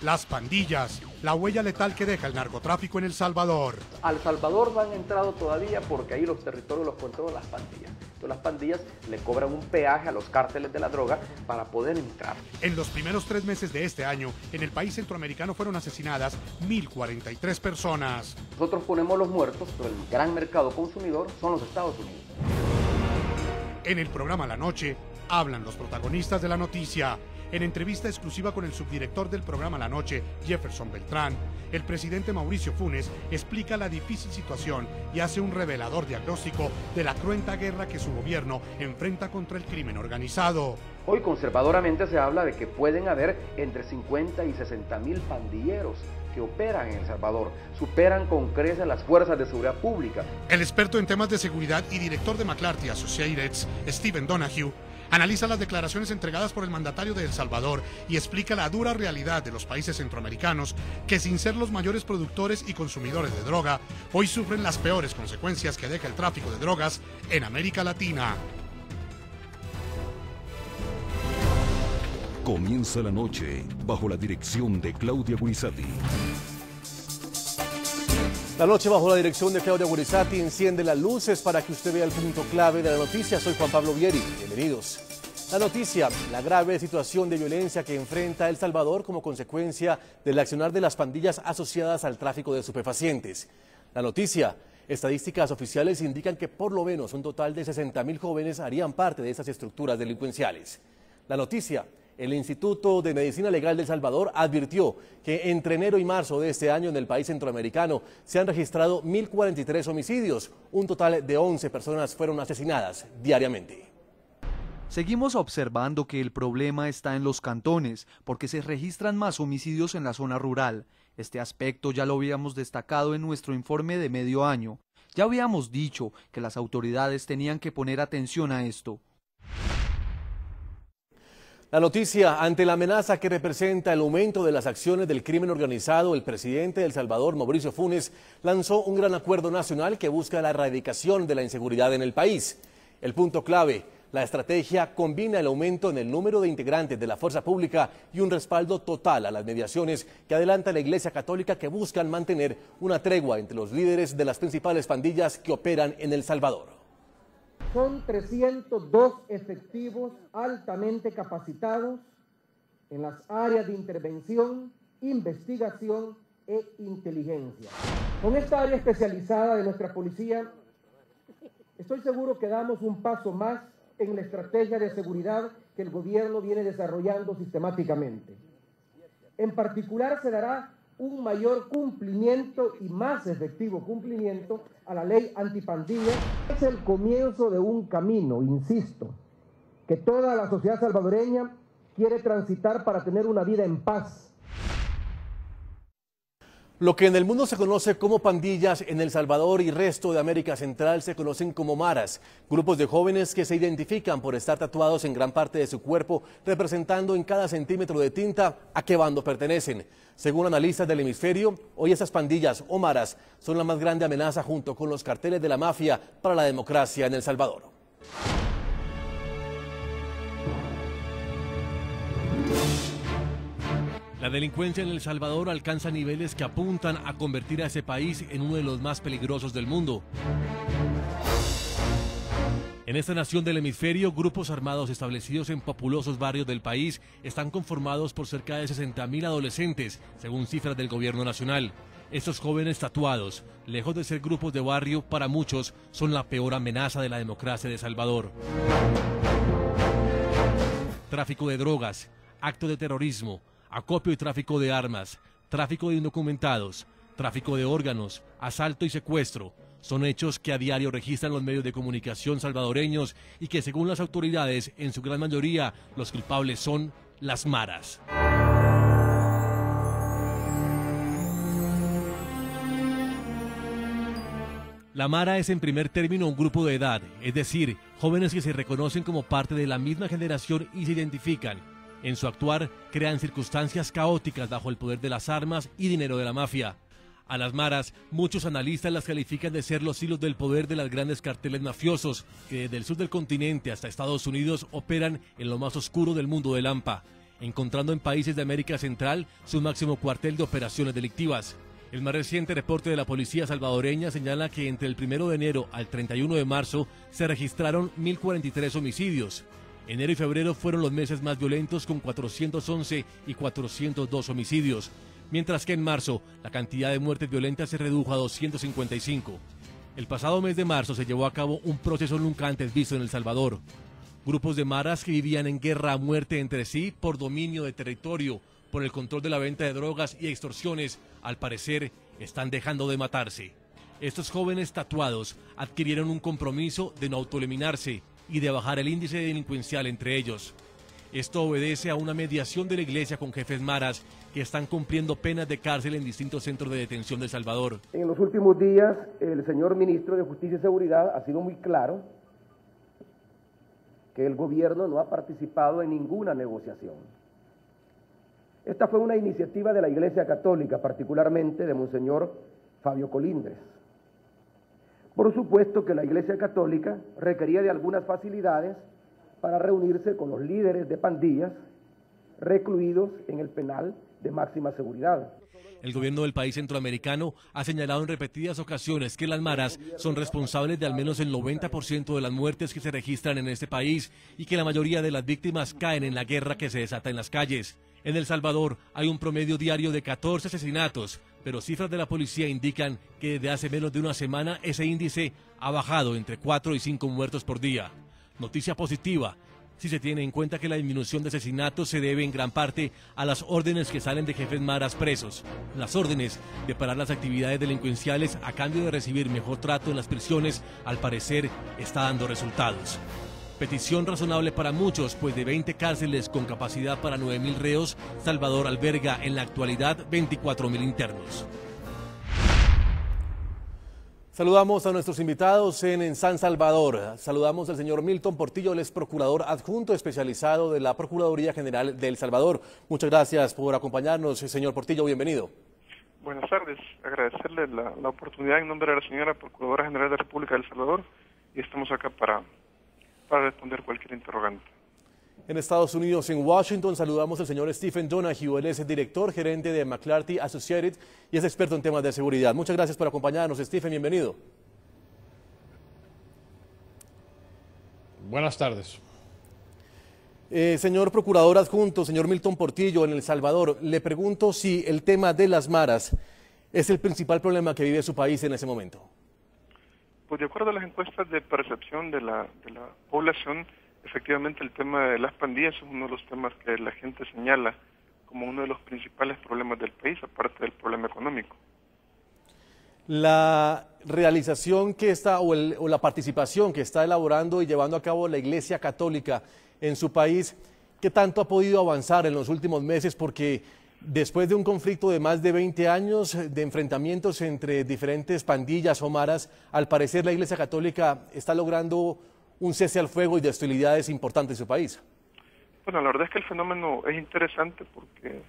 Las pandillas, la huella letal que deja el narcotráfico en El Salvador. A El Salvador no han entrado todavía porque ahí los territorios los controlan las pandillas. Entonces las pandillas le cobran un peaje a los cárteles de la droga para poder entrar. En los primeros 3 meses de este año, en el país centroamericano fueron asesinadas 1.043 personas. Nosotros ponemos los muertos, pero el gran mercado consumidor son los Estados Unidos. En el programa La Noche, hablan los protagonistas de la noticia. En entrevista exclusiva con el subdirector del programa La Noche, Jefferson Beltrán, el presidente Mauricio Funes explica la difícil situación y hace un revelador diagnóstico de la cruenta guerra que su gobierno enfrenta contra el crimen organizado. Hoy conservadoramente se habla de que pueden haber entre 50 y 60 mil pandilleros que operan en El Salvador, superan con creces las fuerzas de seguridad pública. El experto en temas de seguridad y director de McClarty Associates, Stephen Donahue, analiza las declaraciones entregadas por el mandatario de El Salvador y explica la dura realidad de los países centroamericanos que, sin ser los mayores productores y consumidores de droga, hoy sufren las peores consecuencias que deja el tráfico de drogas en América Latina. Comienza la noche bajo la dirección de Claudia Gurizati. La noche bajo la dirección de Claudia Gurizati enciende las luces para que usted vea el punto clave de la noticia. Soy Juan Pablo Vieri. Bienvenidos. La noticia, la grave situación de violencia que enfrenta El Salvador como consecuencia del accionar de las pandillas asociadas al tráfico de estupefacientes. La noticia, estadísticas oficiales indican que por lo menos un total de 60.000 jóvenes harían parte de esas estructuras delincuenciales. La noticia, el Instituto de Medicina Legal de El Salvador advirtió que entre enero y marzo de este año en el país centroamericano se han registrado 1.043 homicidios. Un total de 11 personas fueron asesinadas diariamente. Seguimos observando que el problema está en los cantones, porque se registran más homicidios en la zona rural. Este aspecto ya lo habíamos destacado en nuestro informe de medio año. Ya habíamos dicho que las autoridades tenían que poner atención a esto. La noticia, ante la amenaza que representa el aumento de las acciones del crimen organizado, el presidente de El Salvador, Mauricio Funes, lanzó un gran acuerdo nacional que busca la erradicación de la inseguridad en el país. El punto clave, la estrategia combina el aumento en el número de integrantes de la fuerza pública y un respaldo total a las mediaciones que adelanta la Iglesia Católica que buscan mantener una tregua entre los líderes de las principales pandillas que operan en El Salvador. Son 302 efectivos altamente capacitados en las áreas de intervención, investigación e inteligencia. Con esta área especializada de nuestra policía, estoy seguro que damos un paso más en la estrategia de seguridad que el gobierno viene desarrollando sistemáticamente. En particular, se dará un mayor cumplimiento y más efectivo cumplimiento a la ley antipandilla. Es el comienzo de un camino, insisto, que toda la sociedad salvadoreña quiere transitar para tener una vida en paz. Lo que en el mundo se conoce como pandillas, en El Salvador y resto de América Central se conocen como maras, grupos de jóvenes que se identifican por estar tatuados en gran parte de su cuerpo, representando en cada centímetro de tinta a qué bando pertenecen. Según analistas del hemisferio, hoy esas pandillas o maras son la más grande amenaza junto con los carteles de la mafia para la democracia en El Salvador. La delincuencia en El Salvador alcanza niveles que apuntan a convertir a ese país en uno de los más peligrosos del mundo. En esta nación del hemisferio, grupos armados establecidos en populosos barrios del país están conformados por cerca de 60.000 adolescentes, según cifras del gobierno nacional. Estos jóvenes tatuados, lejos de ser grupos de barrio, para muchos son la peor amenaza de la democracia de El Salvador. Tráfico de drogas, actos de terrorismo, acopio y tráfico de armas, tráfico de indocumentados, tráfico de órganos, asalto y secuestro, son hechos que a diario registran los medios de comunicación salvadoreños y que, según las autoridades, en su gran mayoría, los culpables son las maras. La mara es en primer término un grupo de edad, es decir, jóvenes que se reconocen como parte de la misma generación y se identifican. En su actuar, crean circunstancias caóticas bajo el poder de las armas y dinero de la mafia. A las maras, muchos analistas las califican de ser los hilos del poder de los grandes carteles mafiosos, que desde el sur del continente hasta Estados Unidos operan en lo más oscuro del mundo del hampa. encontrando en países de América Central su máximo cuartel de operaciones delictivas. El más reciente reporte de la policía salvadoreña señala que entre el 1 de enero al 31 de marzo se registraron 1.043 homicidios. Enero y febrero fueron los meses más violentos con 411 y 402 homicidios, mientras que en marzo la cantidad de muertes violentas se redujo a 255. El pasado mes de marzo se llevó a cabo un proceso nunca antes visto en El Salvador. Grupos de maras que vivían en guerra a muerte entre sí por dominio de territorio, por el control de la venta de drogas y extorsiones, al parecer están dejando de matarse. Estos jóvenes tatuados adquirieron un compromiso de no autoeliminarse y de bajar el índice delincuencial entre ellos. Esto obedece a una mediación de la iglesia con jefes maras que están cumpliendo penas de cárcel en distintos centros de detención de El Salvador. En los últimos días, el señor ministro de Justicia y Seguridad ha sido muy claro que el gobierno no ha participado en ninguna negociación. Esta fue una iniciativa de la Iglesia Católica, particularmente de Monseñor Fabio Colindres. Por supuesto que la Iglesia Católica requería de algunas facilidades para reunirse con los líderes de pandillas recluidos en el penal de máxima seguridad. El gobierno del país centroamericano ha señalado en repetidas ocasiones que las maras son responsables de al menos el 90% de las muertes que se registran en este país y que la mayoría de las víctimas caen en la guerra que se desata en las calles. En El Salvador hay un promedio diario de 14 asesinatos, pero cifras de la policía indican que desde hace menos de una semana ese índice ha bajado entre 4 y 5 muertos por día. Noticia positiva, si se tiene en cuenta que la disminución de asesinatos se debe en gran parte a las órdenes que salen de jefes maras presos. Las órdenes de parar las actividades delincuenciales a cambio de recibir mejor trato en las prisiones, al parecer, está dando resultados. Petición razonable para muchos, pues de 20 cárceles con capacidad para 9.000 reos, Salvador alberga en la actualidad 24.000 internos. Saludamos a nuestros invitados en San Salvador. Saludamos al señor Milton Portillo, él es procurador adjunto especializado de la Procuraduría General de El Salvador. Muchas gracias por acompañarnos, señor Portillo, bienvenido. Buenas tardes, agradecerle la oportunidad en nombre de la señora Procuradora General de la República de El Salvador y estamos acá para responder cualquier interrogante. En Estados Unidos, en Washington, saludamos al señor Stephen Donahue, él es el director gerente de McClarty Associated y es experto en temas de seguridad. Muchas gracias por acompañarnos, Stephen, bienvenido. Buenas tardes. Señor procurador adjunto, señor Milton Portillo, en El Salvador, le pregunto si el tema de las maras es el principal problema que vive su país en ese momento. Pues de acuerdo a las encuestas de percepción de la población, efectivamente el tema de las pandillas es uno de los temas que la gente señala como uno de los principales problemas del país, aparte del problema económico. La realización que está, o la participación que está elaborando y llevando a cabo la Iglesia Católica en su país, ¿qué tanto ha podido avanzar en los últimos meses? Porque después de un conflicto de más de 20 años de enfrentamientos entre diferentes pandillas o maras, al parecer la Iglesia Católica está logrando un cese al fuego y de hostilidades importantes en su país. Bueno, la verdad es que el fenómeno es interesante porque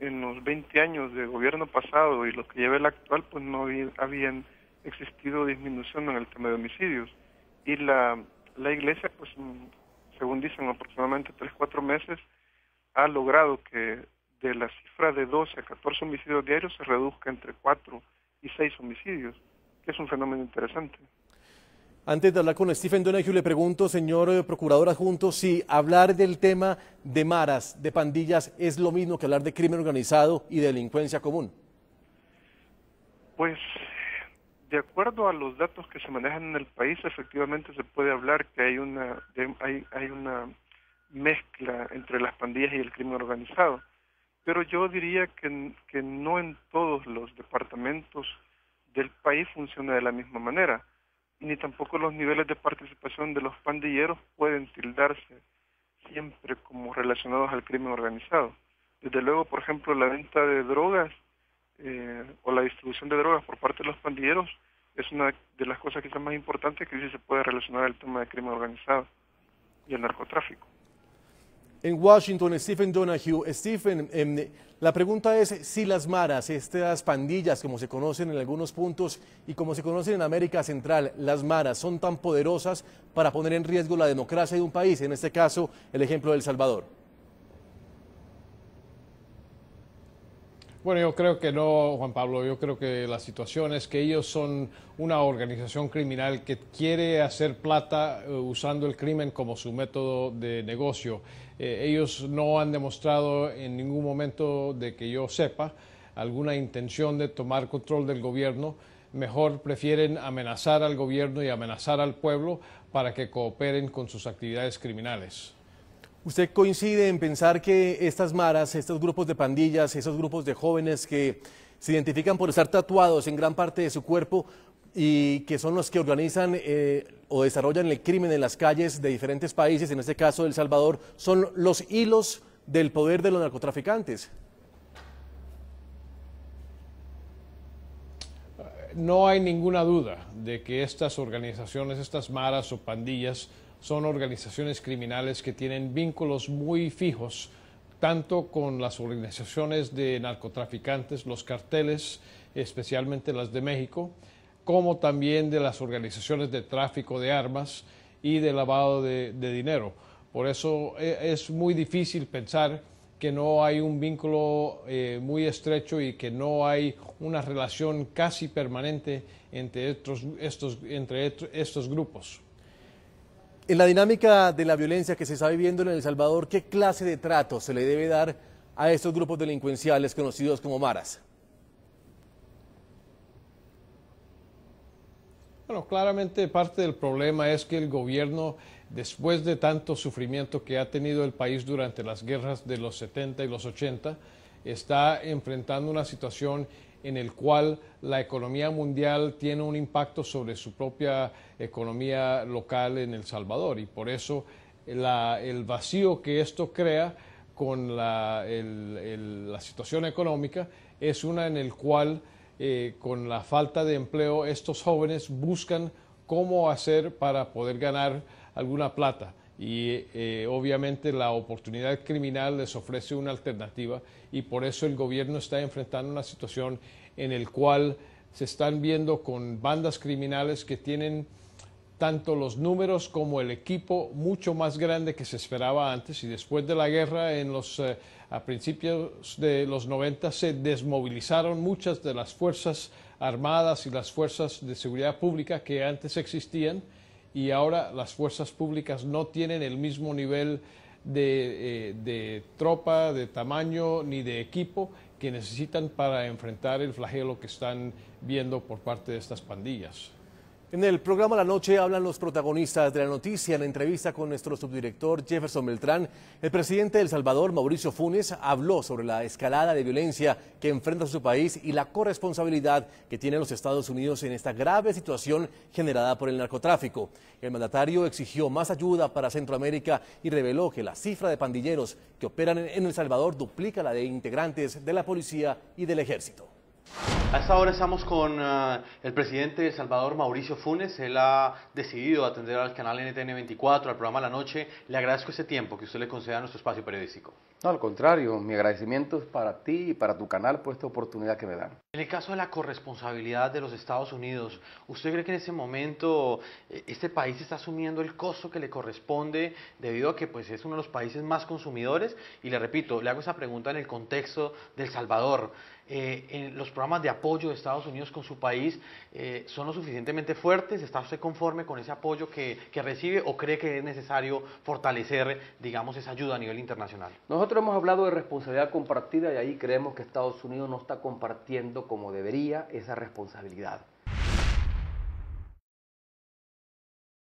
en los 20 años de gobierno pasado y los que lleva el actual, pues no habían existido disminución en el tema de homicidios. Y la Iglesia, pues según dicen, aproximadamente 3-4 meses, ha logrado que de la cifra de 12 a 14 homicidios diarios se reduzca entre 4 y 6 homicidios, que es un fenómeno interesante. Antes de hablar con Stephen Donahue, le pregunto, señor procurador adjunto, si hablar del tema de maras, de pandillas, es lo mismo que hablar de crimen organizado y delincuencia común. Pues, de acuerdo a los datos que se manejan en el país, efectivamente se puede hablar que hay una mezcla entre las pandillas y el crimen organizado. Pero yo diría que no en todos los departamentos del país funciona de la misma manera, ni tampoco los niveles de participación de los pandilleros pueden tildarse siempre como relacionados al crimen organizado. Desde luego, por ejemplo, la venta de drogas o la distribución de drogas por parte de los pandilleros es una de las cosas quizás más importantes que sí se puede relacionar al tema del crimen organizado y el narcotráfico. En Washington, Stephen Donahue. Stephen, la pregunta es si las maras, estas pandillas como se conocen en algunos puntos y como se conocen en América Central, las maras son tan poderosas para poner en riesgo la democracia de un país, en este caso el ejemplo de El Salvador. Bueno, yo creo que no, Juan Pablo. Yo creo que la situación es que ellos son una organización criminal que quiere hacer plata usando el crimen como su método de negocio. Ellos no han demostrado en ningún momento, de que yo sepa, alguna intención de tomar control del gobierno. Mejor prefieren amenazar al gobierno y amenazar al pueblo para que cooperen con sus actividades criminales. ¿Usted coincide en pensar que estas maras, estos grupos de pandillas, esos grupos de jóvenes que se identifican por estar tatuados en gran parte de su cuerpo y que son los que organizan o desarrollan el crimen en las calles de diferentes países, en este caso El Salvador, son los hilos del poder de los narcotraficantes? No hay ninguna duda de que estas organizaciones, estas maras o pandillas, son organizaciones criminales que tienen vínculos muy fijos, tanto con las organizaciones de narcotraficantes, los carteles, especialmente las de México, como también de las organizaciones de tráfico de armas y de lavado de dinero. Por eso es muy difícil pensar que no hay un vínculo muy estrecho y que no hay una relación casi permanente entre estos grupos. En la dinámica de la violencia que se está viviendo en El Salvador, ¿qué clase de trato se le debe dar a estos grupos delincuenciales conocidos como maras? Bueno, claramente parte del problema es que el gobierno, después de tanto sufrimiento que ha tenido el país durante las guerras de los 70 y los 80, está enfrentando una situación en el cual la economía mundial tiene un impacto sobre su propia economía local en El Salvador, y por eso el vacío que esto crea con la situación económica es una en el cual con la falta de empleo estos jóvenes buscan cómo hacer para poder ganar alguna plata. Y obviamente la oportunidad criminal les ofrece una alternativa, y por eso el gobierno está enfrentando una situación en el cual se están viendo con bandas criminales que tienen tanto los números como el equipo mucho más grande que se esperaba antes. Y después de la guerra, a principios de los 90, se desmovilizaron muchas de las fuerzas armadas y las fuerzas de seguridad pública que antes existían, y ahora las fuerzas públicas no tienen el mismo nivel de tropa, de tamaño ni de equipo que necesitan para enfrentar el flagelo que están viendo por parte de estas pandillas. En el programa La Noche hablan los protagonistas de la noticia. En la entrevista con nuestro subdirector Jefferson Beltrán, el presidente de El Salvador, Mauricio Funes, habló sobre la escalada de violencia que enfrenta su país y la corresponsabilidad que tienen los Estados Unidos en esta grave situación generada por el narcotráfico. El mandatario exigió más ayuda para Centroamérica y reveló que la cifra de pandilleros que operan en El Salvador duplica la de integrantes de la policía y del ejército. A esta hora estamos con el presidente de El Salvador, Mauricio Funes. Él ha decidido atender al canal NTN 24, al programa La Noche. Le agradezco este tiempo que usted le conceda a nuestro espacio periodístico. No, al contrario, mi agradecimiento es para ti y para tu canal por esta oportunidad que me dan. En el caso de la corresponsabilidad de los Estados Unidos, ¿usted cree que en ese momento este país está asumiendo el costo que le corresponde debido a que pues, es uno de los países más consumidores? Y le repito, le hago esa pregunta en el contexto de El Salvador. En los programas de apoyo de Estados Unidos con su país son lo suficientemente fuertes. ¿Está usted conforme con ese apoyo que recibe o cree que es necesario fortalecer, digamos, esa ayuda a nivel internacional? Nosotros hemos hablado de responsabilidad compartida y ahí creemos que Estados Unidos no está compartiendo como debería esa responsabilidad.